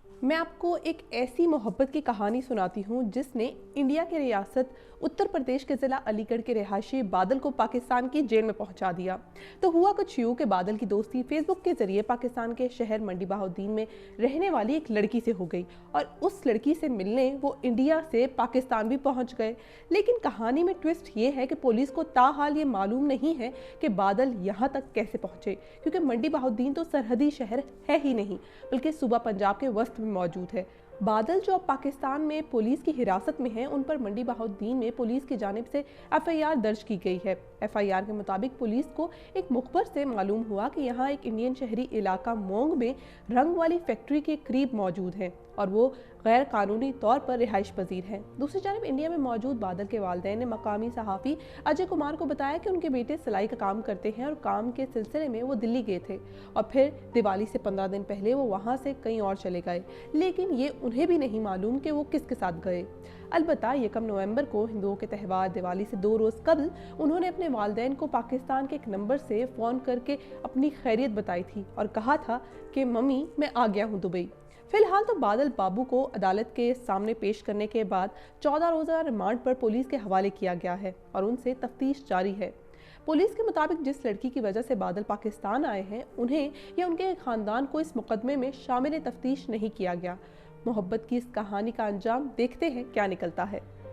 मैं आपको एक ऐसी मोहब्बत की कहानी सुनाती हूँ जिसने इंडिया की रियासत उत्तर प्रदेश के ज़िला अलीगढ़ के रिहायशी बादल को पाकिस्तान की जेल में पहुंचा दिया। तो हुआ कुछ यूं कि बादल की दोस्ती फेसबुक के जरिए पाकिस्तान के शहर मंडी बहाउद्दीन में रहने वाली एक लड़की से हो गई और उस लड़की से मिलने वो इंडिया से पाकिस्तान भी पहुंच गए। लेकिन कहानी में ट्विस्ट ये है कि पुलिस को ताहाल ये मालूम नहीं है कि बादल यहाँ तक कैसे पहुंचे, क्योंकि मंडी बहाउद्दीन तो सरहदी शहर है ही नहीं बल्कि सूबा पंजाब के वस्त में मौजूद है। बादल जो अब पाकिस्तान में पुलिस की हिरासत में हैं, उन पर मंडी बहाउद्दीन में पुलिस की जानिब से एफआईआर दर्ज की गई है। एफआईआर के मुताबिक पुलिस को एक मुखबर से मालूम हुआ कि यहाँ एक इंडियन शहरी इलाका मोंग में रंग वाली फैक्ट्री के करीब मौजूद है और वो गैर कानूनी तौर पर रिहाइश पजीर हैं। दूसरी जानब इंडिया में मौजूद बादल के वालिदैन ने मकामी सहाफ़ी अजय कुमार को बताया कि उनके बेटे सिलाई का काम करते हैं और काम के सिलसिले में वो दिल्ली गए थे और फिर दिवाली से 15 दिन पहले वो वहाँ से कहीं और चले गए, लेकिन ये उन्हें भी नहीं मालूम कि वो किसके साथ गए। अलबत्ता 1 नवंबर को हिंदुओं के त्यौहार दिवाली से 2 रोज़ कबल उन्होंने अपने वालिदैन को पाकिस्तान के एक नंबर से फ़ोन करके अपनी खैरियत बताई थी और कहा था कि मम्मी मैं आ गया हूँ दुबई। फिलहाल तो बादल बाबू को अदालत के सामने पेश करने के बाद 14 रोज़ा रिमांड पर पुलिस के हवाले किया गया है और उनसे तफ्तीश जारी है। पुलिस के मुताबिक जिस लड़की की वजह से बादल पाकिस्तान आए हैं, उन्हें या उनके खानदान को इस मुकदमे में शामिल तफ्तीश नहीं किया गया। मोहब्बत की इस कहानी का अंजाम देखते हैं क्या निकलता है।